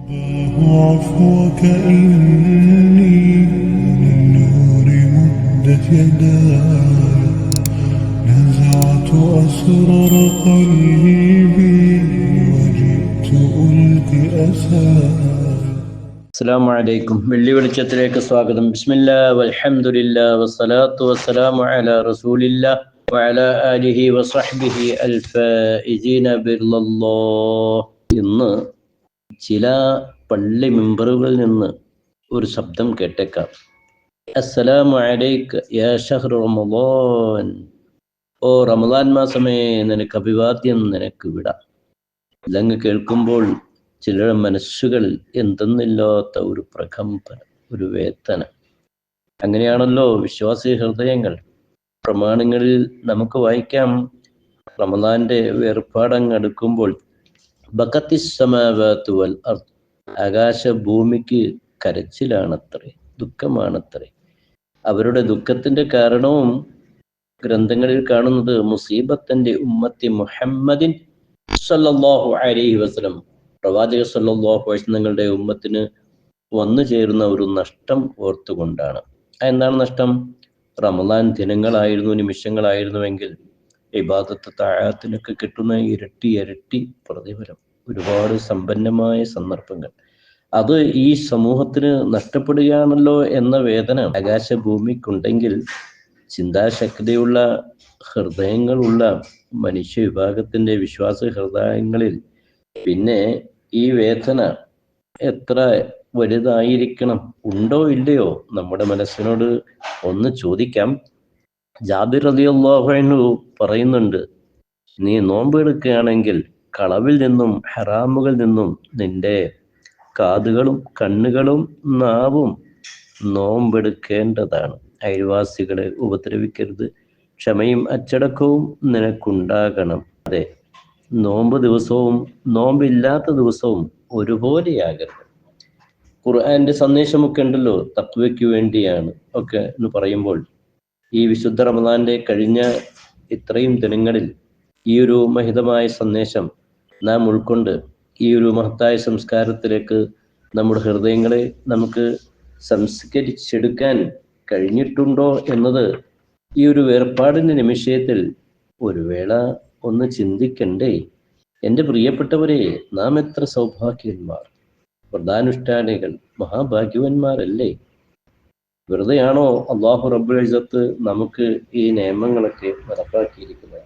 عفوك إني للنور مدت يداي نزعت أسرار قلبي وجئت ألقي أساي. അസ്സലാമു അലൈക്കും. വെള്ളി വെളിച്ചത്തിലേക്ക് സ്വാഗതം. ബിസ്മില്ലാ വൽഹംദുലില്ലാ വസ്സലാത്തു വസ്സലാമു അലാ റസൂലില്ലാ വഅലാ ആലിഹി വസഹ്ബിഹി അൽഫായിസീന ബിറല്ലാഹ്. ഇന്ന് ചില പള്ളി മിമ്പറുകളിൽ നിന്ന് ഒരു ശബ്ദം കേട്ടേക്കാം. അസ്സലാമു അലൈക യാ ഷഹ്റു റമളാൻ. ഓ റമളാൻ മാസമേ, നിനക്ക് അഭിവാദ്യം, നിനക്ക് വിടാം. ഇതങ്ങ് കേൾക്കുമ്പോൾ ചിലരുടെ മനസ്സുകളിൽ എന്തെന്നില്ലാത്ത ഒരു പ്രകമ്പനം, ഒരു വേദന. അങ്ങനെയാണല്ലോ വിശ്വാസി ഹൃദയങ്ങൾ. പ്രമാണങ്ങളിൽ നമുക്ക് വായിക്കാം, റമളാന്റെ വേർപാടങ്ങ് അടുക്കുമ്പോൾ ബഖത്തിസ്സമാവാതു വൽ അർദ്, ആകാശഭൂമിക്ക് കരച്ചിലാണത്രേ, ദുഃഖമാണത്രേ. അവരുടെ ദുഃഖത്തിന്റെ കാരണവും ഗ്രന്ഥങ്ങളിൽ കാണുന്നത് മുസീബത്തിന്റെ ഉമ്മത്തി മുഹമ്മദിൻ സല്ലല്ലാഹു അലൈഹി വസല്ലം, പ്രവാചക സല്ലല്ലാഹു അലൈഹി വസല്ലം തങ്ങളുടെ ഉമ്മത്തിന് വന്നു ചേരുന്ന ഒരു നഷ്ടം ഓർത്തുകൊണ്ടാണ്. എന്താണ് നഷ്ടം? റമളാൻ ദിനങ്ങളായിരുന്നു, നിമിഷങ്ങളായിരുന്നുവെങ്കിൽ ഇബാദത്ത് തആത്തിനൊക്കെ കിട്ടുന്ന ഇരട്ടി ഇരട്ടി പ്രതിഫലം, ഒരുപാട് സമ്പന്നമായ സന്ദർഭങ്ങൾ, അത് ഈ സമൂഹത്തിന് നഷ്ടപ്പെടുകയാണല്ലോ എന്ന വേദന ആകാശഭൂമിക്കുണ്ടെങ്കിൽ ചിന്താശക്തിയുള്ള ഹൃദയങ്ങളുള്ള മനുഷ്യ വിഭാഗത്തിന്റെ വിശ്വാസ ഹൃദയങ്ങളിൽ പിന്നെ ഈ വേദന എത്ര വലുതായിരിക്കണം? ഉണ്ടോ ഇല്ലയോ? നമ്മുടെ മനസ്സിനോട് ഒന്ന് ചോദിക്കാം. ജാബിർ റളിയല്ലാഹു അൻഹു പറയുന്നുണ്ട്, നീ നോമ്പ് എടുക്കുകയാണെങ്കിൽ കളവിൽ നിന്നും ഹറാമുകളിൽ നിന്നും നിന്റെ കാതുകളും കണ്ണുകളും നാവും നോമ്പെടുക്കേണ്ടതാണ്. അയൽവാസികളെ ഉപദ്രവിക്കരുത്, ക്ഷമയും അച്ചടക്കവും നിനക്കുണ്ടാകണം. അതെ, നോമ്പ് ദിവസവും നോമ്പില്ലാത്ത ദിവസവും ഒരുപോലെയാകരുത്. ഖുർആന്റെ സന്ദേശമൊക്കെ ഉണ്ടല്ലോ, തഖ്വയ്ക്ക് വേണ്ടിയാണ് ഒക്കെ എന്ന് പറയുമ്പോൾ ഈ വിശുദ്ധ റമദാന്റെ കഴിഞ്ഞ ഇത്രയും ദിനങ്ങളിൽ ഈ ഒരു മഹിതമായ സന്ദേശം നാം ഉൾക്കൊണ്ട് ഈ ഒരു മഹത്തായ സംസ്കാരത്തിലേക്ക് നമ്മുടെ ഹൃദയങ്ങളെ നമുക്ക് സംസ്കരിച്ചെടുക്കാൻ കഴിഞ്ഞിട്ടുണ്ടോ എന്നത് ഈ ഒരു വേർപാടിന്റെ നിമിഷത്തിൽ ഒരു വേള ഒന്ന് ചിന്തിക്കണ്ടേ? എൻ്റെ പ്രിയപ്പെട്ടവരെ, നാം എത്ര സൗഭാഗ്യന്മാർ, വ്രതാനുഷ്ഠാനികൾ, മഹാഭാഗ്യവന്മാരല്ലേ? വെറുതെയാണോ അല്ലാഹു റബ്ബുൽ ഇസ്സത്ത് നമുക്ക് ഈ നിയമങ്ങളൊക്കെ നടപ്പാക്കിയിരിക്കുന്നത്?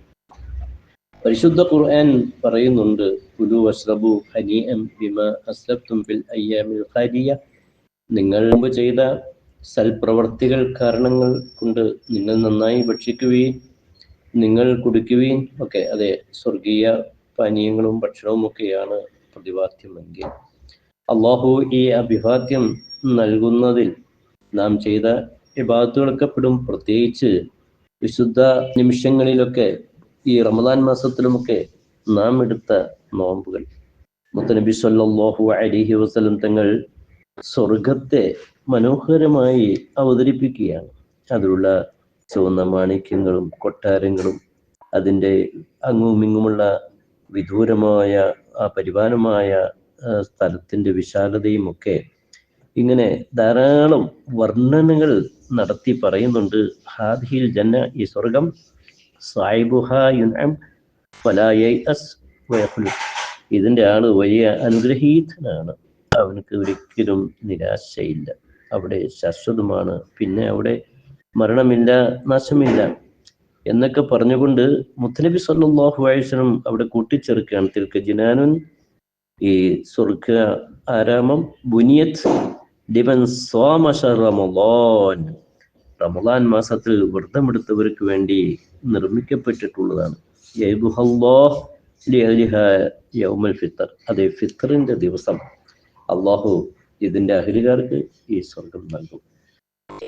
പരിശുദ്ധ ഖുർആൻ പറയുന്നുണ്ട്, കുലു വശ്റബു ഹനീഅൻ ബിമാ അസ്ലഫ്തും ഫിൽ അയ്യാമിൽ ഖാലിയ. നിങ്ങൾ മുമ്പ് ചെയ്ത സൽപ്രവർത്തികൾ കാരണങ്ങൾ കൊണ്ട് നിങ്ങൾ നന്നായി ഭക്ഷിക്കുകയും നിങ്ങൾ കുടിക്കുകയും ഒക്കെ, അതെ, സ്വർഗീയ പാനീയങ്ങളും ഭക്ഷണവും ഒക്കെയാണ് പ്രതിപാദ്യമെങ്കിൽ അള്ളാഹു ഈ അഭിവാദ്യം നൽകുന്നതിൽ നാം ചെയ്ത ഇബാദത്തുകളൊക്കെ പെടും. പ്രത്യേകിച്ച് വിശുദ്ധ നിമിഷങ്ങളിലൊക്കെ ഈ റമദാൻ മാസത്തിലുമൊക്കെ നാം എടുത്ത നോമ്പുകൾ. മുത്തനബി സല്ലല്ലാഹു അലൈഹി വസല്ലം തങ്ങൾ സ്വർഗത്തെ മനോഹരമായി അവതരിപ്പിക്കുകയാണ്. അതിലുള്ള ചുവന്ന മാണിക്യങ്ങളും കൊട്ടാരങ്ങളും അതിൻ്റെ അങ്ങുമിങ്ങുമുള്ള വിദൂരമായ ആ പരിപാലനമായ സ്ഥലത്തിൻ്റെ വിശാലതയും ഒക്കെ ഇങ്ങനെ ധാരാളം വർണ്ണനകൾ നടത്തി പറയുന്നുണ്ട്. ഹാദിഹിൽ ജന്ന, ഈ സ്വർഗം, സായിബുഹാ യുൻഅം ഫലാ യയഅസ് വയഖ്ലുദ്, ഇതിൻ്റെ ആള് വലിയ അനുഗ്രഹീതനാണ്, അവനക്ക് ഒരിക്കലും നിരാശയില്ല, അവിടെ ശാശ്വതമാണ്, പിന്നെ അവിടെ മരണമില്ല, നാശമില്ല എന്നൊക്കെ പറഞ്ഞുകൊണ്ട് മുത്തനബി സല്ലല്ലാഹു അലൈഹി വസല്ലം അവിടെ കൂട്ടിച്ചേർക്കുകയാണ്. തിൽക ജിനാനുൻ, ഈ സ്വർഗ ആരാമം, ബുനിയത് ലിമൻ സ്വാമ ശഹ്റ റമളാൻ, റമളാൻ മാസത്തിൽ വ്രതമെടുത്തവർക്ക് വേണ്ടി നിർമ്മിക്കപ്പെട്ടിട്ടുള്ളതാണ്. യബ്ഹല്ലാഹ് ലിഅഹ്ലിഹാ യൗമൽ ഫിത്ർ, അതെ, ഫിത്റിന്റെ ദിവസം അള്ളാഹു ഇതിന്റെ അഹ്ലുകാർക്ക് ഈ സ്വർഗം നൽകും.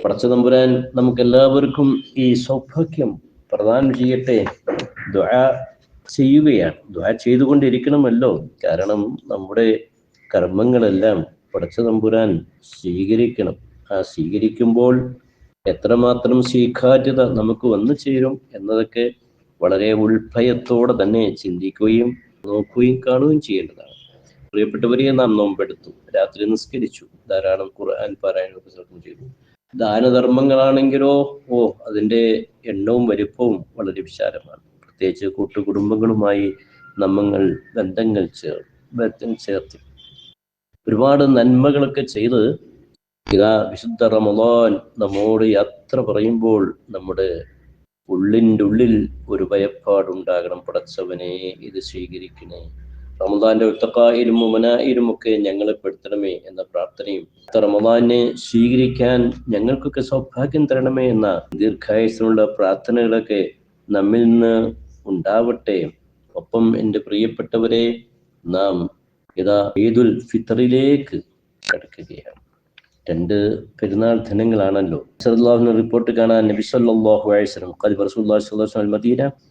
പടച്ചതമ്പുരാൻ നമുക്കെല്ലാവർക്കും ഈ സൗഭാഗ്യം പ്രദാനം ചെയ്യട്ടെ. ദുആ ചെയ്യുകയാണ്, ദുആ ചെയ്തുകൊണ്ടിരിക്കണമല്ലോ. കാരണം നമ്മുടെ കർമ്മങ്ങളെല്ലാം പടച്ചതമ്പുരാൻ സ്വീകരിക്കണം. ആ സ്വീകരിക്കുമ്പോൾ എത്രമാത്രം സ്വീകാര്യത നമുക്ക് വന്നു ചേരും എന്നതൊക്കെ വളരെ ഉൾഭയത്തോടെ തന്നെ ചിന്തിക്കുകയും നോക്കുകയും കാണുകയും ചെയ്യേണ്ടതാണ്. പ്രിയപ്പെട്ടവരെ, നാം നോമ്പെടുത്തു, രാത്രി നിസ്കരിച്ചു, ധാരാളം ഖുർആൻ പാരായണമൊക്കെ ശ്രദ്ധം ചെയ്തു. ദാനധർമ്മങ്ങളാണെങ്കിലോ അതിൻ്റെ എണ്ണവും വലിപ്പവും വളരെ വിശാലമാണ്. പ്രത്യേകിച്ച് കൂട്ടുകുടുംബങ്ങളുമായി നമ്മൾ ബന്ധങ്ങൾ ചേർത്ത് ഒരുപാട് നന്മകളൊക്കെ ചെയ്ത് ഇതാ വിശുദ്ധ റമളാൻ നമ്മോട് യാത്ര പറയുമ്പോൾ നമ്മുടെ ഉള്ളിൻ്റെ ഉള്ളിൽ ഒരു ഭയപ്പാടുണ്ടാകണം. പടച്ചവനെ, ഇത് സ്വീകരിക്കണേ, റമദാന്റെ ഉത്തഖായിലും മുമനായിലും ഒക്കെ ഞങ്ങളെ പെടുത്തണമേ എന്ന പ്രാർത്ഥനയും റമദാനെ സ്വീകരിക്കാൻ ഞങ്ങൾക്കൊക്കെ സൗഭാഗ്യം തരണമേ എന്ന ദീർഘായുസിനുള്ള പ്രാർത്ഥനകളൊക്കെ നമ്മിൽ നിന്ന് ഉണ്ടാവട്ടെ. ഒപ്പം എൻ്റെ പ്രിയപ്പെട്ടവരെ, നാം ഇതാ ഈദുൽ ഫിത്തറിലേക്ക് കടക്കുകയാണ്. 2 പെരുന്നാൾ ദിനങ്ങളാണല്ലോ. സല്ലല്ലാഹു റിപ്പോർട്ട് കാണാൻ നബി സല്ലല്ലാഹു അലൈഹി വസല്ലം റസൂലുള്ളാഹി സ്വല്ലല്ലാഹു അലൈഹി വസല്ലം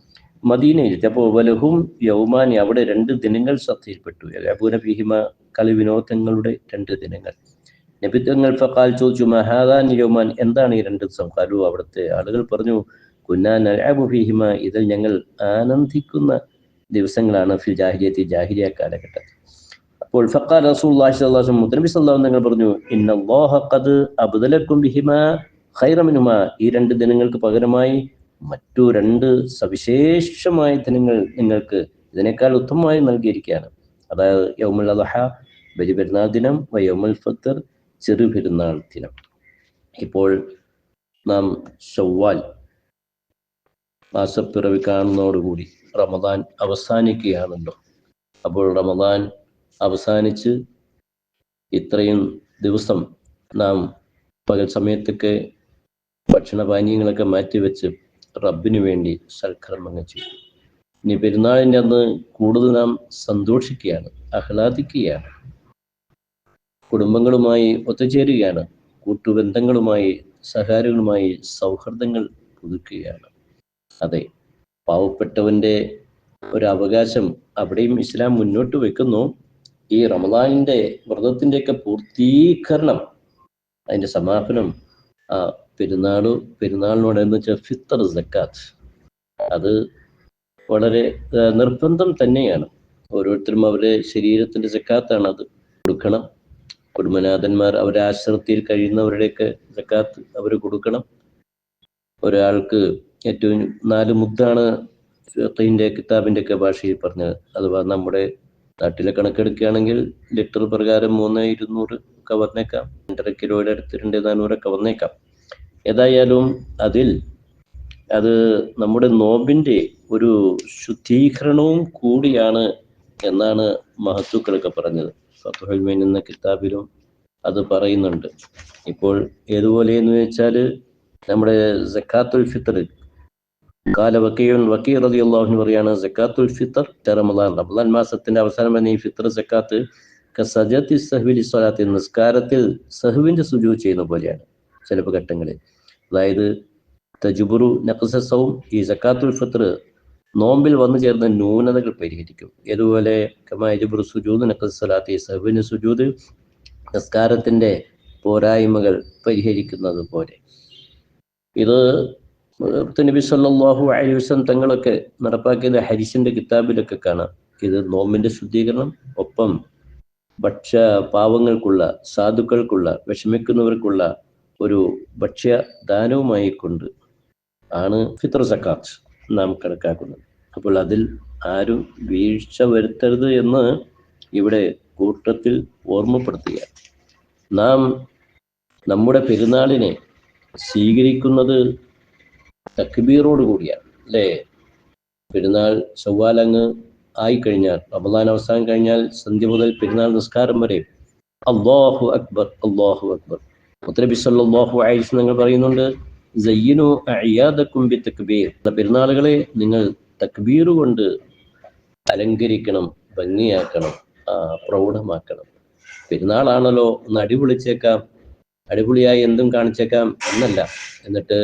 മദീനയിൽ അപ്പോൾ വലഹും യൗമാനി, അവിടെ 2 ദിനങ്ങൾ ശ്രദ്ധയിൽപ്പെട്ടു. യലഅബൂന ഫീഹിമ, കളി വിനോദങ്ങളുടെ 2 ദിനങ്ങൾ. നബി തങ്ങൾ ഫഖാൽ, ചോദിച്ചു, മഹാദാനി യൗമാൻ, എന്താണ് ഈ 2 ദിവസം? ഖാലു, അവിടുത്തെ ആളുകൾ പറഞ്ഞു, കുന്നാ നൽഅബു ഫീഹിമ, ഇതിൽ ഞങ്ങൾ ആനന്ദിക്കുന്ന ദിവസങ്ങളാണ്, ഫിൽ ജാഹിലിയത്തി, ജാഹിലിയ കാലഘട്ടത്തിൽ. അപ്പോൾ ഫഖാൽ റസൂലുള്ളാഹി സ്വല്ലല്ലാഹു അലൈഹി വസല്ലം, നബി സല്ലല്ലാഹു അലൈഹി വസല്ലം പറഞ്ഞു, ഇന്നല്ലാഹ ഖദ് അബ്ദലക്കും ബിഹിമാ ഖൈറ മിൻഹുമാ, ഈ 2 ദിനങ്ങൾക്ക് പകരമായി മറ്റു 2 സവിശേഷമായ ദിനങ്ങൾ നിങ്ങൾക്ക് ഇതിനേക്കാൾ ഉത്തമമായി നൽകിയിരിക്കുകയാണ്. അതായത് യൗമുൽ അദ്ഹ, ബലി പെരുന്നാൾ ദിനം, യൗമുൽ ഫിത്ർ, ചെറു പെരുന്നാൾ ദിനം. ഇപ്പോൾ നാം ശവ്വാൽ മാസപ്പിറവി കാണുന്നതോടുകൂടി റമദാൻ അവസാനിക്കുകയാണല്ലോ. അപ്പോൾ റമദാൻ അവസാനിച്ച് ഇത്രയും ദിവസം നാം പകൽ സമയത്തൊക്കെ ഭക്ഷണപാനീയങ്ങളൊക്കെ മാറ്റിവെച്ച് റബ്ബിനു വേണ്ടി സൽക്കർമ്മങ്ങൾ ചെയ്യും. ഇനി പെരുന്നാളിൻ്റെ അന്ന് കൂടുതൽ നാം സന്തോഷിക്കുകയാണ്, ആഹ്ലാദിക്കുകയാണ്, കുടുംബങ്ങളുമായി ഒത്തുചേരുകയാണ്, കൂട്ടുബന്ധങ്ങളുമായി സഹകാരികളുമായി സൗഹൃദങ്ങൾ പുതുക്കുകയാണ്. അതെ, പാവപ്പെട്ടവൻ്റെ ഒരു അവകാശം അവിടെയും ഇസ്ലാം മുന്നോട്ട് വെക്കുന്നു. ഈ റമദാനിൻ്റെ വ്രതത്തിൻ്റെയൊക്കെ പൂർത്തീകരണം, അതിൻ്റെ സമാപനം പെരുന്നാളിനോടെന്ന് വെച്ചാൽ ഫിത്തർ സക്കാത്ത്, അത് വളരെ നിർബന്ധം തന്നെയാണ്. ഓരോരുത്തരും അവരുടെ ശരീരത്തിൻ്റെ സക്കാത്താണ്, അത് കൊടുക്കണം. കുടുംബനാഥന്മാർ അവരെ ആശ്രമത്തിൽ കഴിയുന്നവരുടെയൊക്കെ സക്കാത്ത് അവർ കൊടുക്കണം. ഒരാൾക്ക് ഏറ്റവും 4 മുദ്ദാണ് കിതാബിൻ്റെ ഒക്കെ ഭാഷയിൽ പറഞ്ഞത്. അഥവാ നമ്മുടെ നാട്ടിലെ കണക്കെടുക്കുകയാണെങ്കിൽ ലിറ്റർ പ്രകാരം 3200 ഒക്കെ വന്നേക്കാം, 2.5 കിലോയുടെ അടുത്ത് 2400 ഒക്കെ വന്നേക്കാം. ഏതായാലും അത് നമ്മുടെ നോമ്പിൻ്റെ ഒരു ശുദ്ധീകരണവും കൂടിയാണ് എന്നാണ് മഹത്തുക്കളൊക്കെ പറഞ്ഞത്. ഫത്ഹുൽ മീൻ എന്ന കിതാബിലും അത് പറയുന്നുണ്ട്. ഇപ്പോൾ ഏതുപോലെയെന്ന് വെച്ചാൽ നമ്മുടെ സക്കാത്തുൽ ഫിത്തർ, കാല വക്കീ റളിയല്ലാഹു അൻഹു പറയാണ്, സക്കാത്തുൽ ഫിത്തർ റമദാൻ മാസത്തിന്റെ അവസാനം വന്ന ഈ ഫിത്തർ സക്കാത്ത് കസജത്തി സഹ്വി ലിസ്വലാത്തി, നിസ്കാരത്തിൽ സഹ്വിന്റെ സുജൂദ് ചെയ്യുന്ന പോലെയാണ് ചിലപ്പോൾ ഘട്ടങ്ങളിൽ. അതായത് തജുബുറു നഖ്സസവും, ഈ സക്കാത്തുൽ ഫിത്തർ നോമ്പിൽ വന്നു ചേർന്ന ന്യൂനതകൾ പരിഹരിക്കും. ഏതുപോലെ കമാ സുജൂദ് നഖ്സലാത്തി, സഹ്വിന്റെ സുജൂദ് നിസ്കാരത്തിന്റെ പോരായ്മകൾ പരിഹരിക്കുന്നത് പോലെ. ഇത് നബി സല്ലല്ലാഹു അലൈഹി വസല്ലം തങ്ങളൊക്കെ നടപ്പാക്കിയ ഹദീസിന്റെ കിതാബിലൊക്കെ കാണാം. ഇത് നോമ്പിന്റെ ശുദ്ധീകരണം, ഒപ്പം പാവങ്ങൾക്കുള്ള, സാധുക്കൾക്കുള്ള, വിഷമിക്കുന്നവർക്കുള്ള ഒരു ഭക്ഷ്യദാനവുമായി കൊണ്ട് ആണ് ഫിത്ർ സക്കാത്ത് നാം കണക്കാക്കുന്നത്. അപ്പോൾ അതിൽ ആരും വീഴ്ച വരുത്തരുത് എന്ന് ഇവിടെ കൂട്ടത്തിൽ ഓർമ്മപ്പെടുത്തുകയാണ്. നാം നമ്മുടെ പെരുന്നാളിനെ സ്വീകരിക്കുന്നത് തക്ബീറോട് കൂടിയാണ്, അല്ലേ? പെരുന്നാൾ ചൊവ്വാലങ്ങ് ആയിക്കഴിഞ്ഞാൽ, റമദാൻ അവസാനം കഴിഞ്ഞാൽ സന്ധ്യ മുതൽ പെരുന്നാൾ നിസ്കാരം വരെ അല്ലാഹു അക്ബർ, അല്ലാഹു അക്ബർ. മുത്തനബി സല്ലല്ലാഹു അലൈഹി വസല്ലം പറയുന്നുണ്ട്, സയ്യിനു അഅയാദകും ബിതക്ബീർ, പെരുന്നാളുകളെ നിങ്ങൾ തക്ബീർ കൊണ്ട് അലങ്കരിക്കണം, ഭംഗിയാക്കണം, പ്രൗഢമാക്കണം. പെരുന്നാളാണല്ലോ, ഒന്ന് അടിപൊളിച്ചേക്കാം, അടിപൊളിയായി എന്തും കാണിച്ചേക്കാം എന്നല്ല. എന്നിട്ട്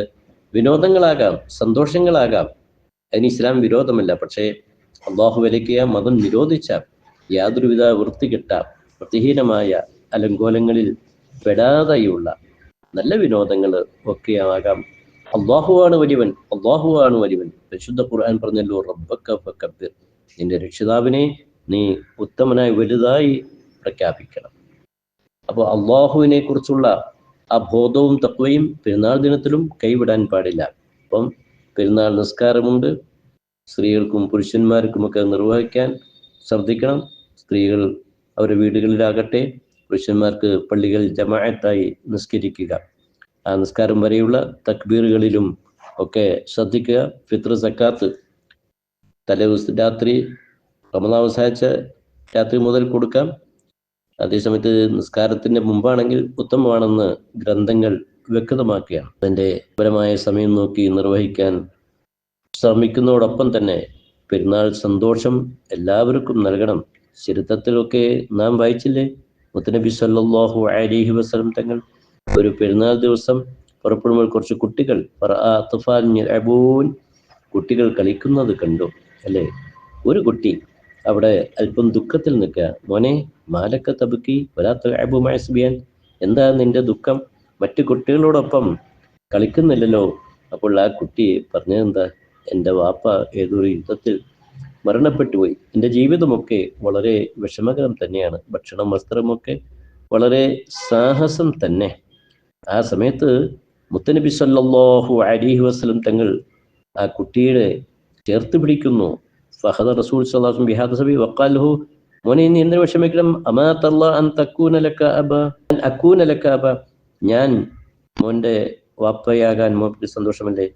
വിനോദങ്ങളാകാം, സന്തോഷങ്ങളാകാം, അതിന് ഇസ്ലാം വിരോധമല്ല. പക്ഷേ അള്ളാഹു വിലക്കിയ, മതം നിരോധിച്ച യാതൊരുവിധ വൃത്തികെട്ട വൃത്തിഹീനമായ അലങ്കോലങ്ങളിൽ പെടാതെയുള്ള നല്ല വിനോദങ്ങൾ ഒക്കെ ആകാം. അള്ളാഹുവാണ് വലിയവൻ, അള്ളാഹുവാണ് വലിയവൻ. പരിശുദ്ധ ഖുർആൻ പറഞ്ഞല്ലോ, റബ്ബക ഫകബ്ബിർ, നിന്റെ രക്ഷിതാവിനെ നീ ഉത്തമനായി വലുതായി പ്രഖ്യാപിക്കണം. അപ്പോൾ അള്ളാഹുവിനെ കുറിച്ചുള്ള ആ ബോധവും തഖ്വയും പെരുന്നാൾ ദിനത്തിലും കൈവിടാൻ പാടില്ല. അപ്പം പെരുന്നാൾ നിസ്കാരമുണ്ട്, സ്ത്രീകൾക്കും പുരുഷന്മാർക്കുമൊക്കെ നിർവഹിക്കാൻ ശ്രദ്ധിക്കണം. സ്ത്രീകൾ അവരുടെ വീടുകളിലാകട്ടെ, പുരുഷന്മാർക്ക് പള്ളികളിൽ ജമാഅത്തായി നിസ്കരിക്കുക. ആ നിസ്കാരം വരെയുള്ള തക്ബീറുകളിലും ഒക്കെ ശ്രദ്ധിക്കുക. ഫിത്ർ സക്കാത്ത് തലേദിവസം രാത്രി, റമദാൻ അവസാനിച്ച രാത്രി മുതൽ കൊടുക്കാം. അതേസമയത്ത് നിസ്കാരത്തിന്റെ മുമ്പാണെങ്കിൽ ഉത്തമമാണെന്ന് ഗ്രന്ഥങ്ങൾ വ്യക്തമാക്കുകയാണ്. അതിൻ്റെ പരമായ സമയം നോക്കി നിർവഹിക്കാൻ ശ്രമിക്കുന്നതോടൊപ്പം തന്നെ പെരുന്നാൾ സന്തോഷം എല്ലാവർക്കും നൽകണം. ചരിത്രത്തിലൊക്കെ നാം വായിച്ചില്ലേ, മുത്തനബി സല്ലല്ലാഹു അലൈഹി വസല്ലം തങ്ങൾ ഒരു പെരുന്നാൾ ദിവസം പുറപ്പെടുമ്പോൾ കുറച്ച് കുട്ടികൾ കുട്ടികൾ കളിക്കുന്നത് കണ്ടു അല്ലേ. ഒരു കുട്ടി അവിടെ അല്പം ദുഃഖത്തിൽ നിൽക്കുക. മോനെ, മാലക്ക തബുക്കി വലാത്ത അബു മാസ്ബിയാൻ, എന്താ നിന്റെ ദുഃഖം? മറ്റു കുട്ടികളോടൊപ്പം കളിക്കുന്നില്ലല്ലോ. അപ്പോൾ ആ കുട്ടി പറഞ്ഞതെന്താ, എൻ്റെ വാപ്പ ഏതൊരു യുദ്ധത്തിൽ മരണപ്പെട്ടു പോയി. എൻ്റെ ജീവിതമൊക്കെ വളരെ വിഷമകരം തന്നെയാണ്. ഭക്ഷണം വസ്ത്രമൊക്കെ വളരെ സാഹസം തന്നെ. ആ സമയത്ത് മുത്തനബി സല്ലല്ലാഹു അലൈഹി വസല്ലം തങ്ങൾ ആ കുട്ടിയെ ചേർത്ത് പിടിക്കുന്നു. ഫഹദ റസൂൽ സല്ലല്ലാഹു അലൈഹി വസല്ലം ബിഹാദ സബി വഖാലഹു, മോനെ നീ എന്തിനു വിഷമിക്കണം? അമാതല്ല അൻ തകൂന ലക അബ അൻ അകൂന ലക അബ, ഞാൻ മോൻ്റെ വാപ്പയാകാൻ മോൾക്ക് സന്തോഷമല്ലേ?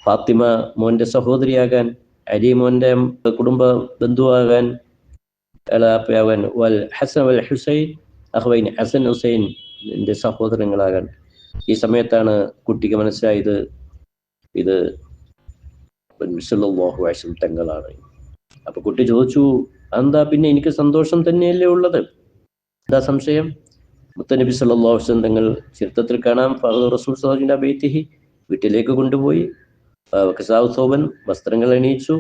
ഫാത്തിമ മോൻ്റെ സഹോദരിയാകാൻ, അലി മോൻ്റെ കുടുംബ ബന്ധുവാകാൻ, വാപ്പയാകാൻ, വൽ ഹസൻ വൽ ഹുസൈൻ അഖ്വൈൻ, ഹസൻ ഹുസൈൻ എൻ്റെ സഹോദരങ്ങളാകാൻ. ഈ സമയത്താണ് കുട്ടിക്ക് മനസ്സിലായത് ഇത് സല്ലല്ലാഹു അലൈഹി വസല്ലം തങ്ങളാണ്. അപ്പൊ കുട്ടി ചോദിച്ചു, എന്താ പിന്നെ എനിക്ക് സന്തോഷം തന്നെയല്ലേ ഉള്ളത്, എന്താ സംശയം? മുത്തനബി സല്ലല്ലാഹു അലൈഹി വസല്ലം തങ്ങൾ ചരിത്രത്തിൽ കാണാം, റസൂൽ സല്ലല്ലാഹു അലൈഹി ബൈത്തിഹി, വീട്ടിലേക്ക് കൊണ്ടുപോയി കസാവുസോബൻ, വസ്ത്രങ്ങൾ അണിയിച്ചു,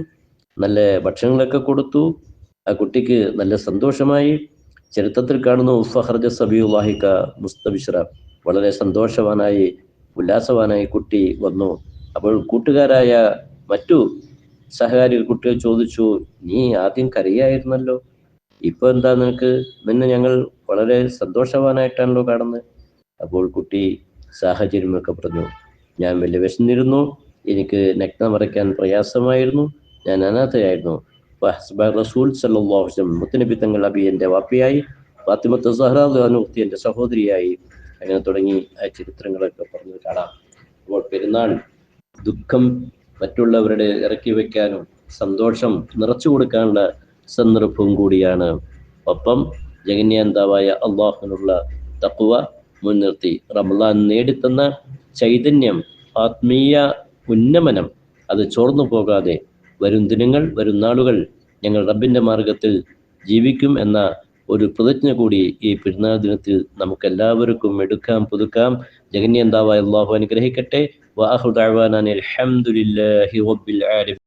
നല്ല ഭക്ഷണങ്ങളൊക്കെ കൊടുത്തു. ആ കുട്ടിക്ക് നല്ല സന്തോഷമായി. ചരിത്രത്തിൽ കാണുന്നു, ഫഖറജ സബിയുല്ലാഹിക മുസ്തബിശ്ര, വളരെ സന്തോഷവാനായി ഉല്ലാസവാനായി കുട്ടി വന്നു. അപ്പോൾ കൂട്ടുകാരായ മറ്റു സഹകാരി കുട്ടികൾ ചോദിച്ചു, നീ ആദ്യം കരയായിരുന്നല്ലോ, ഇപ്പൊ എന്താ നിന്നെ ഞങ്ങൾ വളരെ സന്തോഷവാനായിട്ടാണല്ലോ കാണുന്നത്. അപ്പോൾ കുട്ടി സാഹചര്യമൊക്കെ പറഞ്ഞു, ഞാൻ വലിയ വിശന്നിരുന്നു, എനിക്ക് നഗ്നം മറയ്ക്കാൻ പ്രയാസമായിരുന്നു, ഞാൻ അനാഥയായിരുന്നു. റസൂൽ സല്ലല്ലാഹു അലൈഹി വസല്ലം മുത്തനബി തങ്ങൾ അബി എൻ്റെ വാപ്പയായി, ഫാത്തിമത്ത് സഹ്റ റളിയല്ലാഹു എൻ്റെ സഹോദരിയായി, അങ്ങനെ തുടങ്ങി ആ ചരിത്രങ്ങളൊക്കെ പറഞ്ഞു കാണാം. അപ്പോൾ പെരുന്നാൾ ദുഃഖം മറ്റുള്ളവരുടെ ഇറക്കി വെക്കാനും സന്തോഷം നിറച്ചു കൊടുക്കാനുള്ള സന്ദർഭവും കൂടിയാണ്. ഒപ്പം ജഗന്യാന്താവായ അള്ളാഹുവിനുള്ള തഖ്വ മുൻനിർത്തി റമളാൻ നേടിത്തന്ന ചൈതന്യം, ആത്മീയ ഉന്നമനം അത് ചോർന്നു പോകാതെ വരും ദിനങ്ങൾ, വരും നാളുകൾ ഞങ്ങൾ റബ്ബിൻ്റെ മാർഗത്തിൽ ജീവിക്കും എന്ന ഒരു പ്രതിജ്ഞ കൂടി ഈ പെരുന്നാൾ ദിനത്തിൽ നമുക്കെല്ലാവർക്കും എടുക്കാം, പുതുക്കാം. ജഗന്യന്താവായ അല്ലാഹു അനുഗ്രഹിക്കട്ടെ. വആഖിറു ദഅ്വാനാ അൽഹംദുലില്ലാഹി റബ്ബിൽ ആലമീൻ.